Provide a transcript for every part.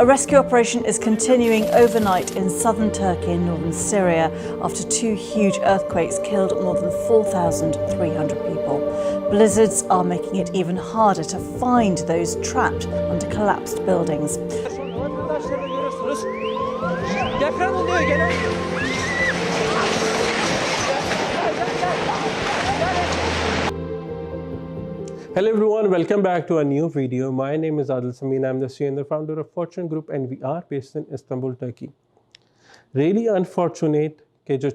A rescue operation is continuing overnight in southern Turkey and northern Syria after two huge earthquakes killed more than 4,300 people. Blizzards are making it even harder to find those trapped under collapsed buildings. Hello everyone, welcome back to a new video. My name is Adil Samin. I'm the CEO and the founder of Fortune Group and we are based in Istanbul, Turkey. Really unfortunate کہ جو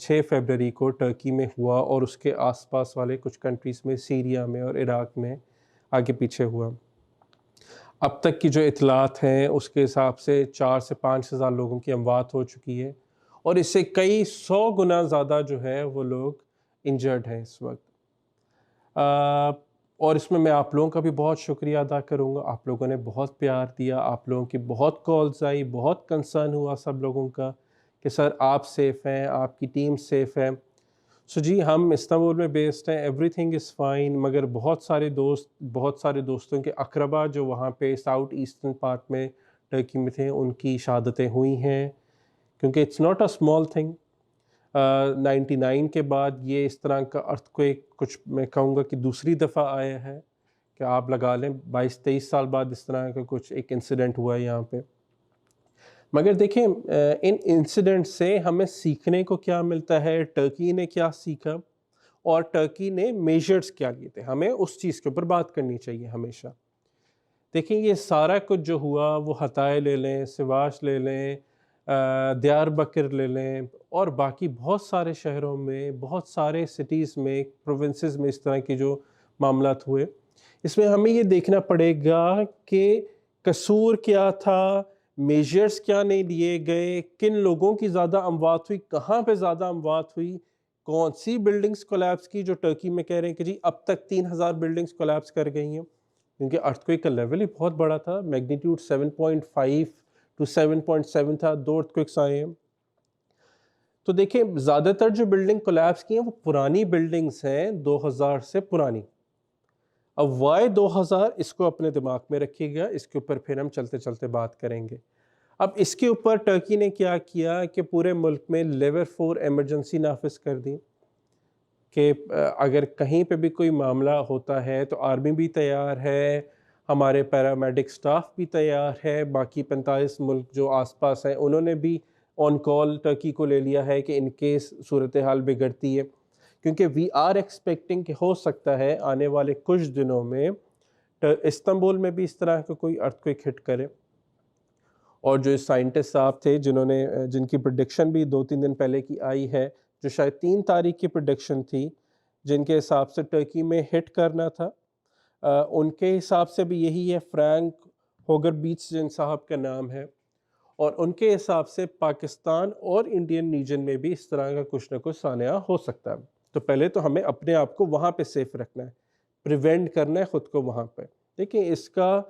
6 فروری کو Turkey میں ہوا اور اس کے آس پاس والے کچھ countries میں سیریا میں اور عراق میں آگے پیچھے ہوا. اب تک کی جو اطلاعات ہیں اس کے حساب سے 4 سے 5 ہزار لوگوں کی اموات ہو چکی ہے اور اس سے کئی 100 گنا زیادہ جو ہے وہ لوگ انجرڈ ہیں اس وقت. اور اس میں آپ لوگوں کا بھی بہت شکریہ ادا کروں گا. آپ لوگوں نے بہت پیار دیا, آپ لوگوں کی بہت کالز آئی, بہت کنسرن ہوا سب لوگوں کا کہ سر آپ سیف ہیں, آپ کی ٹیم سیف ہے. جی ہم استنبول میں بیسڈ ہیں, ایوری تھنگ از فائن, مگر بہت سارے دوستوں کے اقربا جو وہاں پہ ساؤتھ ایسٹرن پارٹ میں ٹرکی میں تھے ان کی شہادتیں ہوئی ہیں, کیونکہ it's not a small thing. 99 کے بعد یہ اس طرح کا ارتھکویک کچھ میں کہوں گا کہ دوسری دفعہ آیا ہے کہ آپ لگا لیں 22-23 سال بعد اس طرح کا کچھ ایک انسیڈنٹ ہوا ہے یہاں پہ. مگر دیکھیں ان انسیڈنٹ سے ہمیں سیکھنے کو کیا ملتا ہے, ٹرکی نے کیا سیکھا اور ٹرکی نے میجرز کیا لیے تھے, ہمیں اس چیز کے اوپر بات کرنی چاہیے ہمیشہ. دیکھیں یہ سارا کچھ جو ہوا وہ ہتائے لے لیں, سواش لے لیں, دیار بکر لے لیں اور باقی بہت سارے شہروں میں, بہت سارے سٹیز میں, پروونسز میں اس طرح کے جو معاملات ہوئے, اس میں ہمیں یہ دیکھنا پڑے گا کہ قصور کیا تھا, میجرز کیا نہیں لیے گئے, کن لوگوں کی زیادہ اموات ہوئی, کہاں پہ زیادہ اموات ہوئی, کون سی بلڈنگز کولیپس کی. جو ٹرکی میں کہہ رہے ہیں کہ جی اب تک 3000 بلڈنگز کولیپس کر گئی ہیں, کیونکہ ارتھکویک کا لیول ہی بہت بڑا تھا, میگنیٹیوڈ 7.5 to 7.7 تھا, 2 ارتھکویکس آئے ہیں. تو دیکھیں زیادہ تر جو بلڈنگ کولیپس کی ہیں وہ پرانی بلڈنگز ہیں, 2000 سے پرانی. اب وائی 2000 اس کو اپنے دماغ میں رکھیے گا, اس کے اوپر پھر ہم چلتے چلتے بات کریں گے. اب اس کے اوپر ٹرکی نے کیا کیا کہ پورے ملک میں لیول 4 ایمرجنسی نافذ کر دی کہ اگر کہیں پہ بھی کوئی معاملہ ہوتا ہے تو آرمی بھی تیار ہے, ہمارے پیرامیڈک سٹاف بھی تیار ہے, باقی 45 ملک جو آس پاس ہیں انہوں نے بھی آن کال ٹرکی کو لے لیا ہے کہ ان کیس صورتحال بگڑتی ہے, کیونکہ وی آر ایکسپیکٹنگ کہ ہو سکتا ہے آنے والے کچھ دنوں میں استنبول میں بھی اس طرح کا کوئی ارتھکویک ہٹ کرے. اور جو سائنٹسٹ صاحب تھے جن کی پریڈکشن بھی 2-3 دن پہلے کی آئی ہے, جو شاید 3 تاریخ کی پریڈکشن تھی جن کے حساب سے ٹرکی میں ہٹ کرنا تھا, ان کے حساب سے بھی یہی ہے. فرینک ہوگر بیچ جن صاحب کا نام ہے, اور ان کے حساب سے پاکستان اور انڈین ریجن میں بھی اس طرح کا کچھ نہ کچھ سانحہ ہو سکتا ہے. تو پہلے تو ہمیں اپنے آپ کو وہاں پہ سیف رکھنا ہے, پریونٹ کرنا ہے خود کو وہاں پہ. دیکھیں اس کا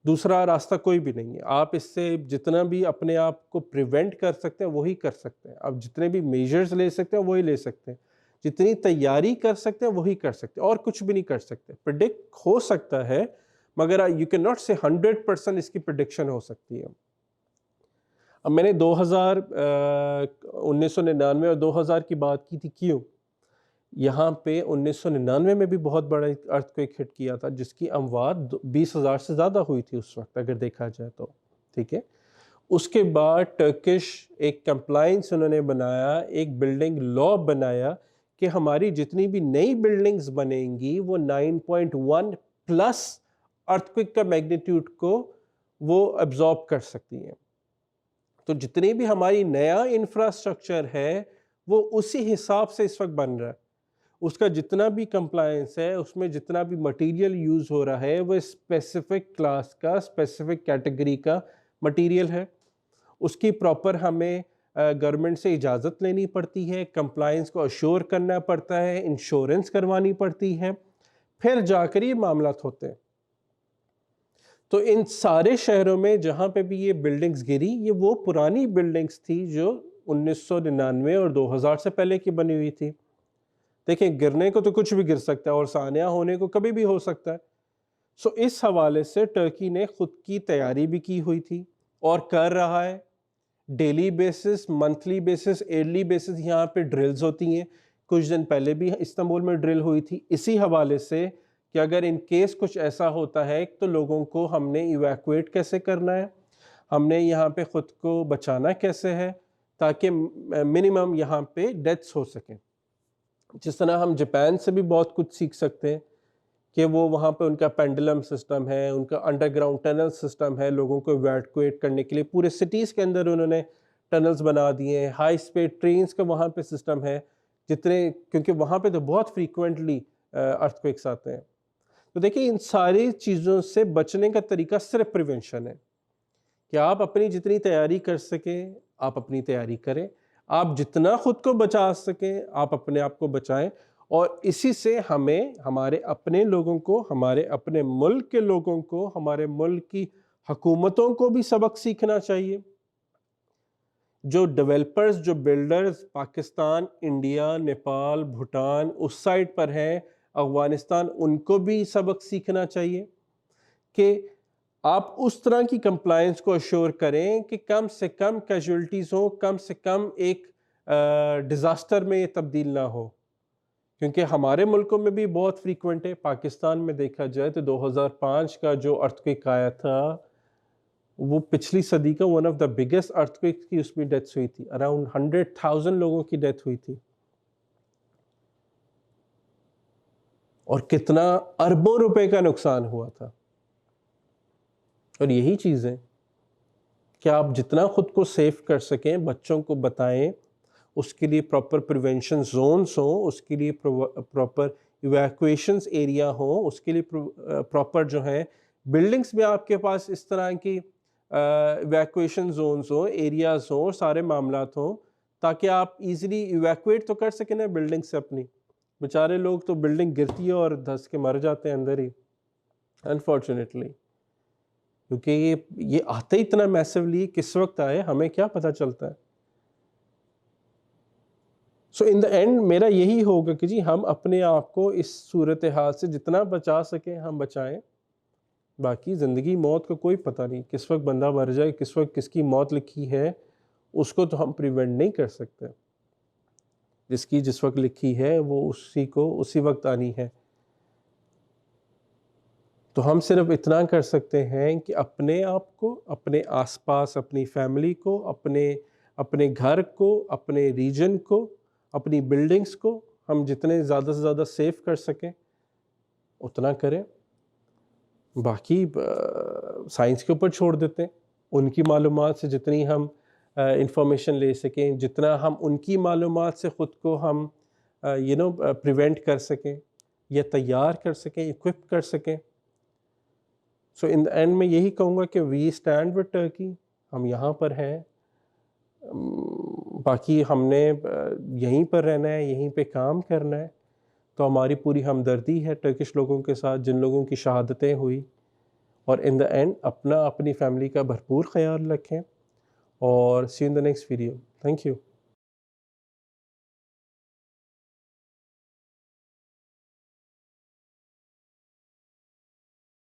دوسرا راستہ کوئی بھی نہیں ہے. آپ اس سے جتنا بھی اپنے آپ کو پریونٹ کر سکتے ہیں وہی کر سکتے ہیں, آپ جتنے بھی میجرز لے سکتے ہیں وہی لے سکتے ہیں, جتنی تیاری کر سکتے ہیں وہی کر سکتے ہیں, اور کچھ بھی نہیں کر سکتے. پریڈکٹ ہو سکتا ہے مگر یو کین ناٹ سے 100% اس کی پریڈکشن ہو سکتی ہے. اب میں نے 1999 اور 2000 کی بات کی تھی, کیوں؟ یہاں پہ 1999 میں بھی بہت بڑا ارتھکویک ہٹ کیا تھا جس کی اموات 20,000 سے زیادہ ہوئی تھی اس وقت اگر دیکھا جائے تو, ٹھیک ہے. اس کے بعد ٹرکش ایک کمپلائنس انہوں نے بنایا, ایک بلڈنگ لا بنایا کہ ہماری جتنی بھی نئی بلڈنگز بنیں گی وہ 9.1 پلس ارتھکویک کا میگنیٹیوڈ کو وہ ابزارب کر سکتی ہیں. تو جتنی بھی ہماری نیا انفراسٹرکچر ہے وہ اسی حساب سے اس وقت بن رہا ہے. اس کا جتنا بھی کمپلائنس ہے, اس میں جتنا بھی مٹیریل یوز ہو رہا ہے وہ اسپیسیفک کلاس کا, اسپیسیفک کیٹیگری کا مٹیریل ہے. اس کی پراپر ہمیں گورنمنٹ سے اجازت لینی پڑتی ہے, کمپلائنس کو اشور کرنا پڑتا ہے, انشورنس کروانی پڑتی ہے, پھر جا کر یہ معاملات ہوتے ہیں. تو ان سارے شہروں میں جہاں پہ بھی یہ بلڈنگز گری, یہ وہ پرانی بلڈنگز تھی جو 1999 اور 2000 سے پہلے کی بنی ہوئی تھی. دیکھیں گرنے کو تو کچھ بھی گر سکتا ہے اور سانحہ ہونے کو کبھی بھی ہو سکتا ہے. اس حوالے سے ٹرکی نے خود کی تیاری بھی کی ہوئی تھی, اور کر رہا ہے. Daily basis, monthly basis, yearly basis یہاں پہ ڈرلز ہوتی ہیں. کچھ دن پہلے بھی استنبول میں ڈرل ہوئی تھی اسی حوالے سے کہ اگر ان کیس کچھ ایسا ہوتا ہے تو لوگوں کو ہم نے ایویکویٹ کیسے کرنا ہے، ہم نے یہاں پہ خود کو بچانا کیسے ہے تاکہ منیمم یہاں پہ ڈیتھس ہو سکیں. جس طرح ہم جاپان سے بھی بہت کچھ سیکھ سکتے ہیں کہ وہ وہاں پہ ان کا پینڈلم سسٹم ہے، ان کا انڈر گراؤنڈ ٹنل سسٹم ہے لوگوں کو ایویکویٹ کرنے کے لیے. پورے سٹیز کے اندر انہوں نے ٹنلز بنا دیے ہیں. ہائی اسپیڈ ٹرینز کا وہاں پہ سسٹم ہے کیونکہ وہاں پہ تو بہت فریکوینٹلی ارتھ کویکس آتے ہیں. تو دیکھیں ان ساری چیزوں سے بچنے کا طریقہ صرف پریونشن ہے کہ آپ اپنی جتنی تیاری کر سکیں آپ اپنی تیاری کریں، آپ جتنا خود کو بچا سکیں آپ اپنے آپ کو بچائیں. اور اسی سے ہمیں ہمارے اپنے لوگوں کو، ہمارے اپنے ملک کے لوگوں کو، ہمارے ملک کی حکومتوں کو بھی سبق سیکھنا چاہیے. جو ڈیولپرز، جو بلڈرز پاکستان، انڈیا، نیپال، بھوٹان اس سائڈ پر ہیں، افغانستان، ان کو بھی سبق سیکھنا چاہیے کہ آپ اس طرح کی کمپلائنس کو اشور کریں کہ کم سے کم کیجولٹیز ہوں، کم سے کم ایک ڈیزاسٹر میں یہ تبدیل نہ ہو. کیونکہ ہمارے ملکوں میں بھی بہت فریکوینٹ ہے. پاکستان میں دیکھا جائے تو 2005 کا جو ارتھکویک آیا تھا وہ پچھلی صدی کا one of the biggest earthquake کی اس میں ڈیتھس ہوئی تھی. اراؤنڈ 100,000 لوگوں کی ڈیتھ ہوئی تھی. اور کتنا اربوں روپے کا نقصان ہوا تھا. اور یہی چیز ہے کہ آپ جتنا خود کو سیف کر سکیں، بچوں کو بتائیں، اس کے لیے پراپر پریونشن زونز ہوں، اس کے لیے پراپر ایویکویشنز ایریا ہوں، اس کے لیے پراپر جو ہیں بلڈنگز میں آپ کے پاس اس طرح کی ایویکویشن زونز ہوں، ایریاز ہوں، سارے معاملات ہوں تاکہ آپ ایزیلی ایویکویٹ تو کر سکیں نا بلڈنگ سے اپنی. بیچارے لوگ تو بلڈنگ گرتی ہے اور دھس کے مر جاتے ہیں اندر ہی انفارچونیٹلی. کیونکہ یہ آتا ہی اتنا میسولی کس وقت آئے ہمیں کیا پتہ چلتا ہے. سو ان دا اینڈ میرا یہی ہوگا کہ جی ہم اپنے آپ کو اس صورتحال سے جتنا بچا سکیں ہم بچائیں. باقی زندگی موت کا کوئی پتہ نہیں، کس وقت بندہ مر جائے، کس وقت کس کی موت لکھی ہے اس کو تو ہم پریونٹ نہیں کر سکتے. جس کی جس وقت لکھی ہے وہ اسی کو اسی وقت آنی ہے. تو ہم صرف اتنا کر سکتے ہیں کہ اپنے آپ کو، اپنے آس پاس اپنی فیملی کو، اپنے گھر کو، اپنے ریجن کو، اپنی بلڈنگز کو ہم جتنے زیادہ سے زیادہ سیف کر سکیں اتنا کریں. باقی سائنس کے اوپر چھوڑ دیتے ہیں. ان کی معلومات سے جتنی ہم انفارمیشن لے سکیں، جتنا ہم ان کی معلومات سے خود کو ہم پریونٹ کر سکیں یا تیار کر سکیں، اکوپ کر سکیں. سو ان دا اینڈ میں یہی کہوں گا کہ وی اسٹینڈ ود ٹرکی. ہم یہاں پر ہیں، باقی ہم نے یہیں پر رہنا ہے، یہیں پہ کام کرنا ہے. تو ہماری پوری ہمدردی ہے ٹرکش لوگوں کے ساتھ جن لوگوں کی شہادتیں ہوئی. اور ان دا اینڈ اپنی فیملی کا بھرپور خیال رکھیں. اور see you in the next video. Thank you.